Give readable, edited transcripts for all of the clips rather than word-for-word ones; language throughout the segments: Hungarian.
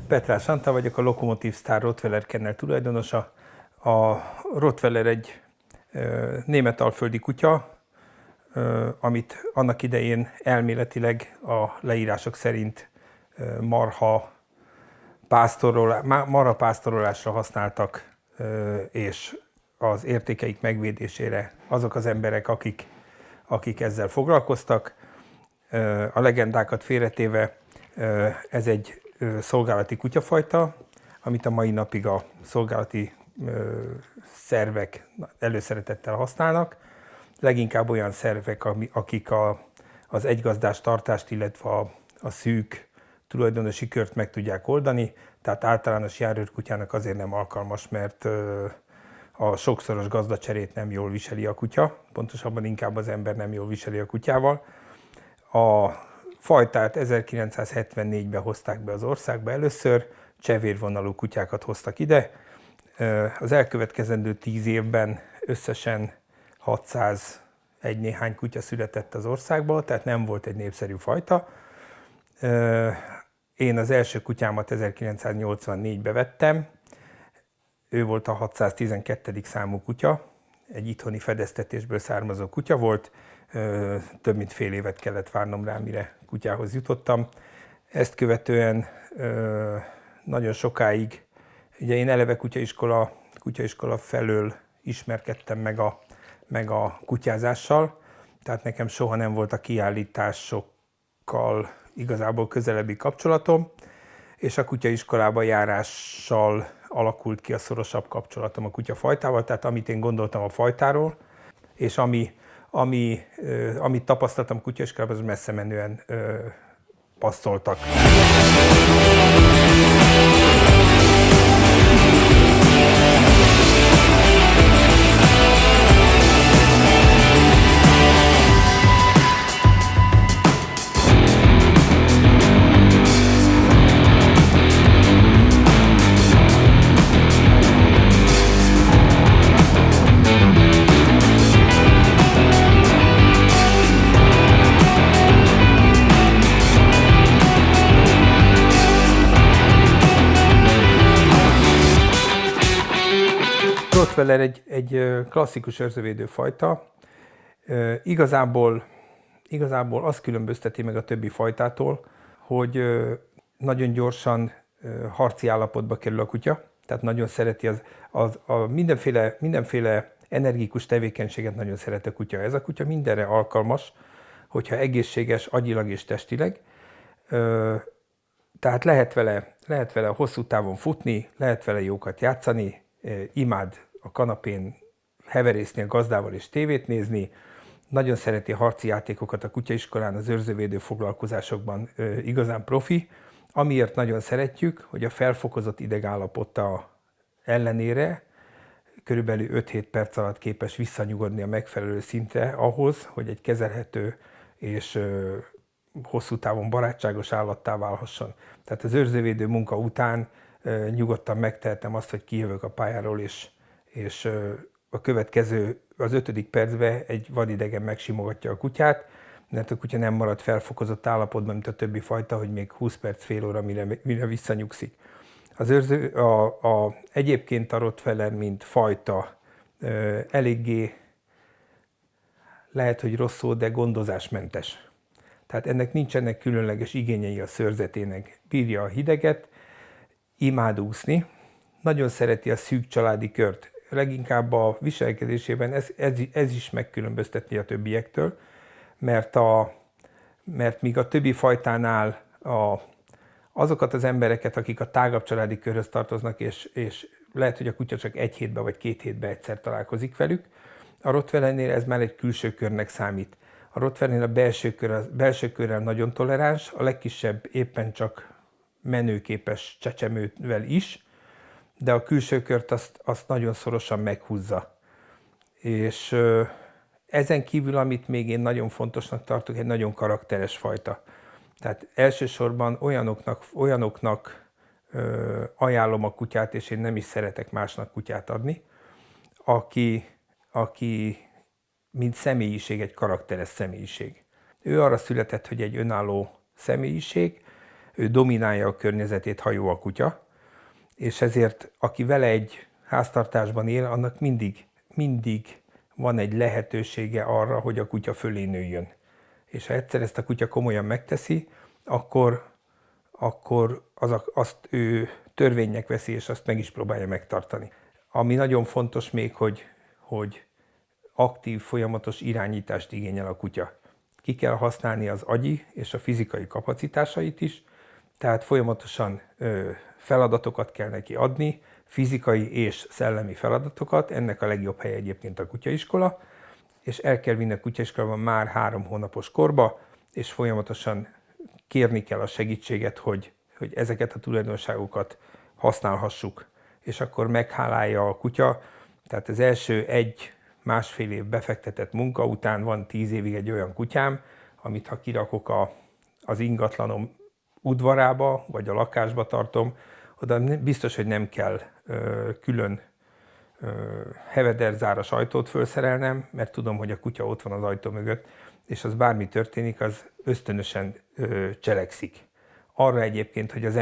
Petrás Antal vagyok, a Lokomotív Sztár Rottweiler Kennel tulajdonosa. A Rottweiler egy németalföldi kutya, amit annak idején elméletileg a leírások szerint marha pásztorolásra használtak, és az értékeik megvédésére azok az emberek, akik ezzel foglalkoztak. A legendákat félretéve ez egy szolgálati kutyafajta, amit a mai napig a szolgálati szervek előszeretettel használnak. Leginkább olyan szervek, akik az egygazdás tartást, illetve a szűk tulajdonosi kört meg tudják oldani. Tehát általános járőrkutyának azért nem alkalmas, mert a sokszoros gazdacserét nem jól viseli a kutya, pontosabban inkább az ember nem jól viseli a kutyával. A fajtát 1974-ben hozták be az országba először, csehvérvonalú kutyákat hoztak ide. Az elkövetkezendő 10 évben összesen 601 néhány kutya született az országba, tehát nem volt egy népszerű fajta. Én az első kutyámat 1984-ben vettem, ő volt a 612. számú kutya, egy itthoni fedeztetésből származó kutya volt, több mint fél évet kellett várnom rá, mire kutyához jutottam. Ezt követően nagyon sokáig, ugye én eleve kutyaiskola felől ismerkedtem meg a kutyázással, tehát nekem soha nem volt a kiállításokkal igazából közelebbi kapcsolatom, és a kutyaiskolába járással alakult ki a szorosabb kapcsolatom a kutyafajtával, tehát amit én gondoltam a fajtáról, és amit tapasztaltam kutyaiskolában, az messze menően passzoltak. Rottweiler egy klasszikus őrzővédő fajta. Igazából azt különbözteti meg a többi fajtától, hogy nagyon gyorsan harci állapotba kerül a kutya, tehát nagyon szereti mindenféle energikus tevékenységet nagyon szeret a kutya. Ez a kutya mindenre alkalmas, hogyha egészséges agyilag és testileg. Tehát lehet vele hosszú távon futni, lehet vele jókat játszani, imád a kanapén heverészni a gazdával és tévét nézni, nagyon szereti a harci játékokat a kutyaiskolán, az őrzővédő foglalkozásokban igazán profi. Amiért nagyon szeretjük, hogy a felfokozott idegállapota ellenére körülbelül 5-7 perc alatt képes visszanyugodni a megfelelő szintre ahhoz, hogy egy kezelhető és hosszú távon barátságos állattá válhasson. Tehát az őrzővédő munka után nyugodtan megtehetem azt, hogy kijövök a pályáról, és a következő, az 5. percben egy vadidegen megsimogatja a kutyát, mert a kutya nem marad felfokozott állapotban, mint a többi fajta, hogy még 20 perc, fél óra, mire visszanyugszik. Egyébként a Rottweiler, mint fajta, eléggé lehet, hogy rossz szó, de gondozásmentes. Tehát ennek nincsenek különleges igényei a szőrzetének. Bírja a hideget, imád úszni, nagyon szereti a szűk családi kört. Leginkább a viselkedésében ez is megkülönböztetni a többiektől, mert míg a többi fajtánál azokat az embereket, akik a tágabb családi körhöz tartoznak, és lehet, hogy a kutya csak 1 hétben vagy 2 hétben egyszer találkozik velük, a Rottweilernél ez már egy külső körnek számít. A Rottweilernél a belső körrel nagyon toleráns, a legkisebb éppen csak menőképes csecsemővel is, de a külső kört azt nagyon szorosan meghúzza. És ezen kívül, amit még én nagyon fontosnak tartok, egy nagyon karakteres fajta. Tehát elsősorban olyanoknak ajánlom a kutyát, és én nem is szeretek másnak kutyát adni, aki mint személyiség, egy karakteres személyiség. Ő arra született, hogy egy önálló személyiség, ő dominálja a környezetét, ha jó a kutya, és ezért aki vele egy háztartásban él, annak mindig van egy lehetősége arra, hogy a kutya fölé nőjön. És ha egyszer ezt a kutya komolyan megteszi, akkor azt ő törvénynek veszi, és azt meg is próbálja megtartani. Ami nagyon fontos még, hogy aktív, folyamatos irányítást igényel a kutya. Ki kell használni az agyi és a fizikai kapacitásait is, tehát folyamatosan feladatokat kell neki adni, fizikai és szellemi feladatokat, ennek a legjobb helye egyébként a kutyaiskola, és el kell vinni a kutyaiskolában már 3 hónapos korba, és folyamatosan kérni kell a segítséget, hogy ezeket a tulajdonságokat használhassuk, és akkor meghálálja a kutya. Tehát az első 1-1,5 év befektetett munka után van 10 évig egy olyan kutyám, amit ha kirakok az ingatlanom udvarába, vagy a lakásba tartom, oda biztos, hogy nem kell külön hevederzáras ajtót felszerelnem, mert tudom, hogy a kutya ott van az ajtó mögött, és az bármi történik, az ösztönösen cselekszik. Arra egyébként, hogy az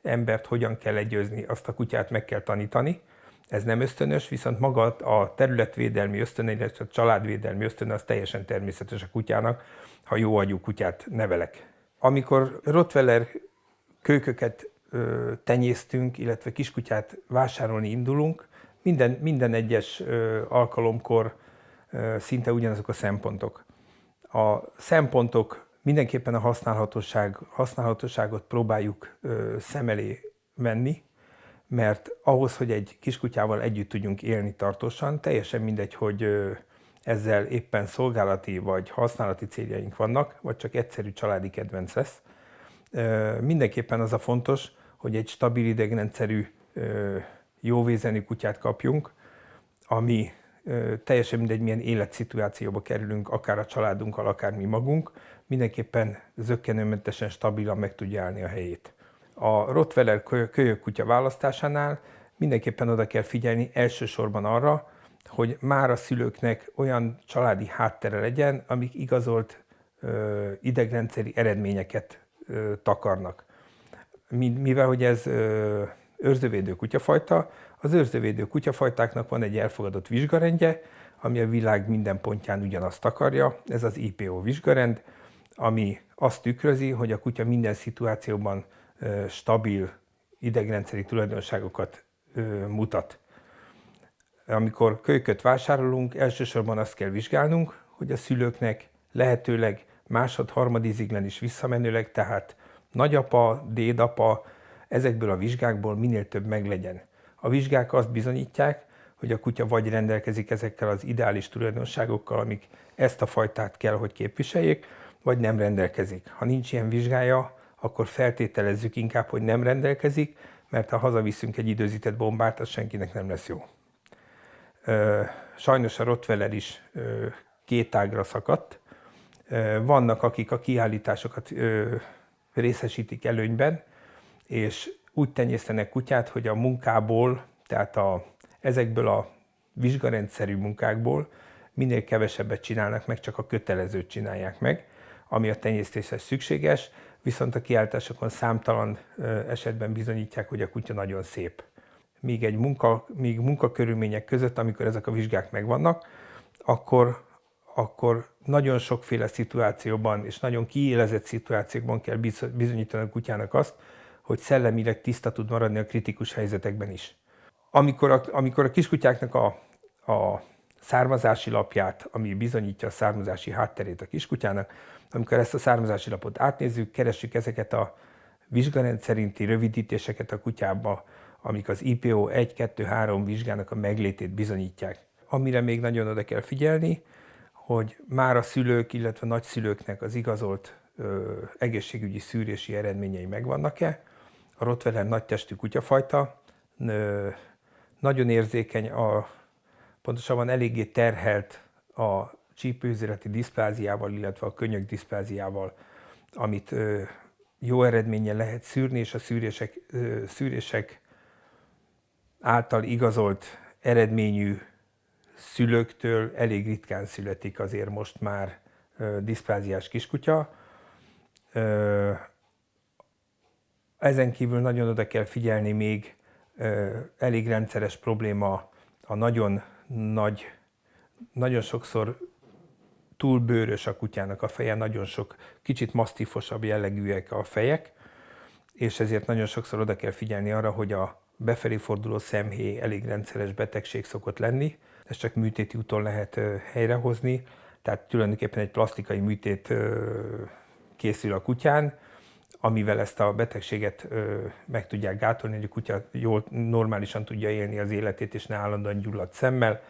embert hogyan kell legyőzni, azt a kutyát meg kell tanítani. Ez nem ösztönös, viszont maga a területvédelmi ösztön, illetve a családvédelmi ösztön az teljesen természetes a kutyának, ha jó agyú kutyát nevelek. Amikor Rottweiler kölyköket tenyésztünk, illetve kiskutyát vásárolni indulunk, minden egyes alkalomkor szinte ugyanazok a szempontok. A szempontok mindenképpen a használhatóságot próbáljuk szem elé venni, mert ahhoz, hogy egy kiskutyával együtt tudjunk élni tartósan, teljesen mindegy, hogy ezzel éppen szolgálati vagy használati céljaink vannak, vagy csak egyszerű családi kedvenc lesz. Mindenképpen az a fontos, hogy egy stabil idegrendszerű, jóvézenű kutyát kapjunk, ami teljesen mindegy, milyen életszituációba kerülünk, akár a családunkkal, akár mi magunk, mindenképpen zökkenőmentesen, stabilan meg tudja állni a helyét. A Rottweiler kölyök kutya választásánál mindenképpen oda kell figyelni elsősorban arra, hogy már a szülőknek olyan családi háttere legyen, amik igazolt idegrendszeri eredményeket takarnak. Mivel hogy ez őrzővédő kutyafajta, az őrzővédő kutyafajtáknak van egy elfogadott vizsgarendje, ami a világ minden pontján ugyanazt akarja, ez az IPO vizsgarend, ami azt tükrözi, hogy a kutya minden szituációban stabil idegrendszeri tulajdonságokat mutat. Amikor kölyköt vásárolunk, elsősorban azt kell vizsgálnunk, hogy a szülőknek lehetőleg másod-harmadiziglen is visszamenőleg, tehát nagyapa, dédapa, ezekből a vizsgákból minél több meglegyen. A vizsgák azt bizonyítják, hogy a kutya vagy rendelkezik ezekkel az ideális tulajdonságokkal, amik ezt a fajtát kell, hogy képviseljék, vagy nem rendelkezik. Ha nincs ilyen vizsgája, akkor feltételezzük inkább, hogy nem rendelkezik, mert ha hazaviszünk egy időzített bombát, az senkinek nem lesz jó. Sajnos a Rottweiler is két ágra szakadt. Vannak, akik a kiállításokat részesítik előnyben, és úgy tenyésztenek kutyát, hogy a munkából, tehát ezekből a vizsgarendszerű munkákból minél kevesebbet csinálnak meg, csak a kötelezőt csinálják meg, ami a tenyésztéshez szükséges, viszont a kiállításokon számtalan esetben bizonyítják, hogy a kutya nagyon szép. Míg munkakörülmények között, amikor ezek a vizsgák megvannak, akkor nagyon sokféle szituációban és nagyon kiélezett szituációkban kell bizonyítani a kutyának azt, hogy szellemileg tiszta tud maradni a kritikus helyzetekben is. Amikor a kiskutyáknak a származási lapját, ami bizonyítja a származási hátterét a kiskutyának, amikor ezt a származási lapot átnézzük, keressük ezeket a vizsgarend szerinti rövidítéseket a kutyába, amik az IPO 1-2-3 vizsgának a meglétét bizonyítják. Amire még nagyon oda kell figyelni, hogy már a szülők, illetve nagyszülőknek az igazolt egészségügyi szűrési eredményei megvannak-e. A Rottweiler nagytestű kutyafajta, nagyon érzékeny, pontosabban eléggé terhelt a csípőizületi diszpláziával, illetve a könyök diszpláziával, amit jó eredménnyel lehet szűrni, és a szűrések által igazolt eredményű szülőktől elég ritkán születik azért most már diszpláziás kiskutya. Ezen kívül nagyon oda kell figyelni még, elég rendszeres probléma a nagyon sokszor túl bőrös a kutyának a feje, nagyon sok, kicsit masztifosabb jellegűek a fejek, és ezért nagyon sokszor oda kell figyelni arra, hogy a befelé forduló szemhéj elég rendszeres betegség szokott lenni. Ezt csak műtéti úton lehet helyrehozni, tehát tulajdonképpen egy plastikai műtét készül a kutyán, amivel ezt a betegséget meg tudják gátolni, hogy a kutya jól, normálisan tudja élni az életét, és ne állandóan gyulladt szemmel.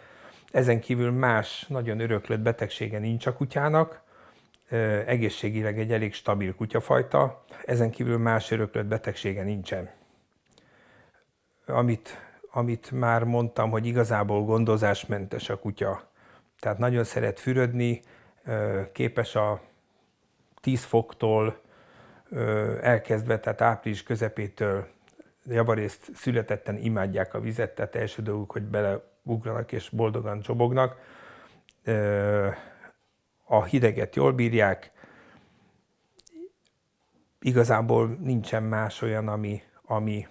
Ezen kívül más nagyon öröklött betegsége nincs a kutyának, egészségileg egy elég stabil kutyafajta, ezen kívül más öröklött betegsége nincsen. Amit már mondtam, hogy igazából gondozásmentes a kutya. Tehát nagyon szeret fürödni, képes a 10 foktól elkezdve, tehát április közepétől javarészt születetten imádják a vizet, tehát első dolguk, hogy beleugranak és boldogan csobognak. A hideget jól bírják, igazából nincsen más olyan, ami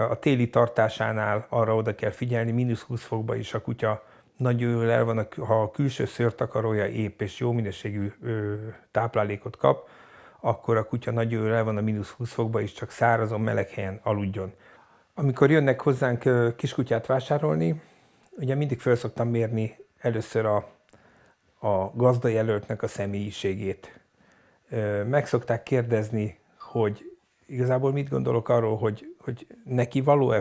a téli tartásánál arra oda kell figyelni, -20 fokba is a kutya nagyon jól el van, ha a külső szőrtakarója épp és jó minőségű táplálékot kap, akkor a kutya nagyon jól el van a -20 fokba is, csak szárazon, meleg helyen aludjon. Amikor jönnek hozzánk kiskutyát vásárolni, ugye mindig föl szoktam mérni először a gazdajelöltnek a személyiségét. Meg szokták kérdezni, hogy igazából mit gondolok arról, hogy neki való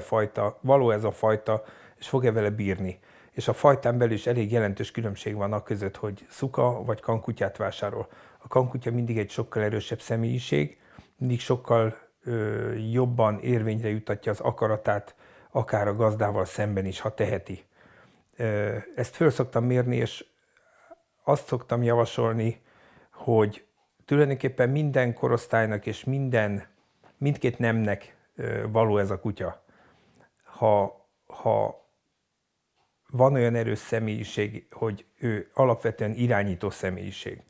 ez a fajta, és fog-e vele bírni. És a fajtán belül is elég jelentős különbség van között, hogy szuka vagy kankutyát vásárol. A kankutya mindig egy sokkal erősebb személyiség, mindig sokkal jobban érvényre jutatja az akaratát, akár a gazdával szemben is, ha teheti. Ezt föl szoktam mérni, és azt szoktam javasolni, hogy tulajdonképpen minden korosztálynak és mindkét nemnek való ez a kutya. Ha van olyan erős személyiség, hogy ő alapvetően irányító személyiség.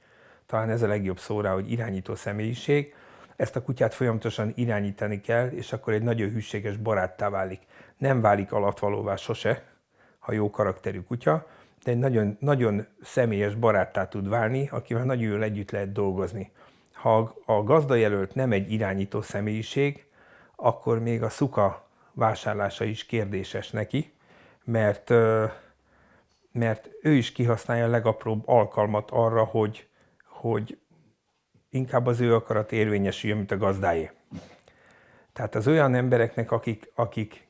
Talán ez a legjobb szó rá, hogy irányító személyiség. Ezt a kutyát folyamatosan irányítani kell, és akkor egy nagyon hűséges baráttá válik. Nem válik alattvalóvá sose, ha jó karakterű kutya, de egy nagyon, nagyon személyes baráttá tud válni, akivel nagyon jól együtt lehet dolgozni. Ha a gazdajelölt nem egy irányító személyiség, akkor még a szuka vásárlása is kérdéses neki, mert ő is kihasználja a legapróbb alkalmat arra, hogy inkább az ő akarat érvényesüljön, mint a gazdáé. Tehát az olyan embereknek, akik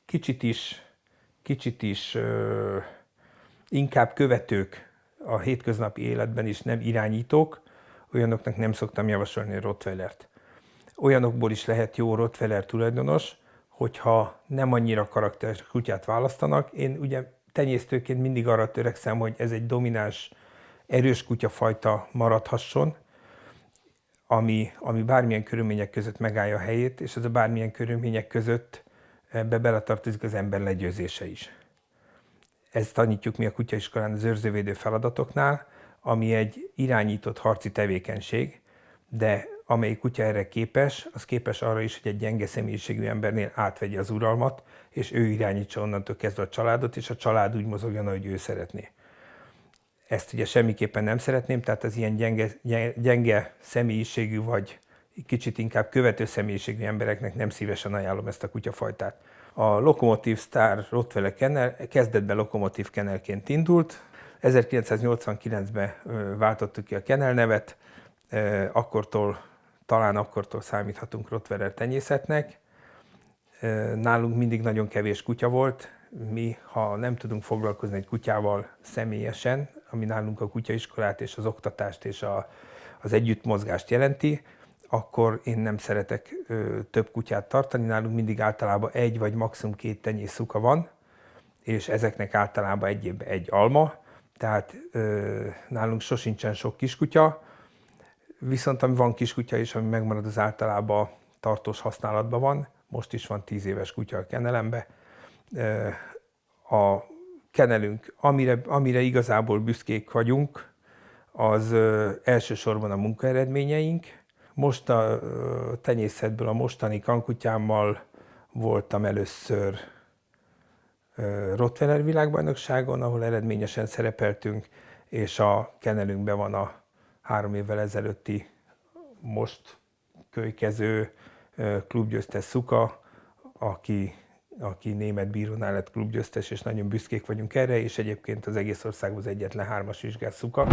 kicsit is inkább követők a hétköznapi életben is, nem irányítók, olyanoknak nem szoktam javasolni a rottweilert. Olyanokból is lehet jó rottweiler tulajdonos, hogyha nem annyira karakteres kutyát választanak. Én ugye tenyésztőként mindig arra törekszem, hogy ez egy domináns, erős kutyafajta maradhasson, ami bármilyen körülmények között megállja a helyét, és ez a bármilyen körülmények között ebbe beletartozik az ember legyőzése is. Ezt tanítjuk mi a kutyaiskolán az őrzővédő feladatoknál, ami egy irányított harci tevékenység, de amelyik kutya erre képes, az képes arra is, hogy egy gyenge személyiségű embernél átvegye az uralmat, és ő irányítsa onnantól kezdve a családot, és a család úgy mozogjon, ahogy ő szeretné. Ezt ugye semmiképpen nem szeretném, tehát az ilyen gyenge személyiségű, vagy kicsit inkább követő személyiségű embereknek nem szívesen ajánlom ezt a kutyafajtát. A Lokomotív Star Rottweiler Kennel kezdetben Lokomotív Kennelként indult. 1989-ben váltottuk ki a Kennel nevet, talán akkortól számíthatunk Rottweiler tenyészetnek. Nálunk mindig nagyon kevés kutya volt. Mi, ha nem tudunk foglalkozni egy kutyával személyesen, ami nálunk a kutyaiskolát és az oktatást és az együttmozgást jelenti, akkor én nem szeretek több kutyát tartani. Nálunk mindig általában egy vagy maximum 2 tenyészszuka van, és ezeknek általában egy évben egy alma, tehát nálunk sosincsen sok kiskutya, viszont ami van kiskutya is, ami megmarad, az általában tartós használatban van. Most is van 10 éves kutya a kennelembe. A kennelünk, amire igazából büszkék vagyunk, az elsősorban a munkaeredményeink. Most a tenyészetből a mostani kankutyámmal voltam először Rottweiler világbajnokságon, ahol eredményesen szerepeltünk, és a kennelünkben van a 3 évvel ezelőtti most kölykező klubgyőztes Szuka, aki német bírónál lett klubgyőztes, és nagyon büszkék vagyunk erre, és egyébként az egész országban az egyetlen 3-as vizsgás Szuka.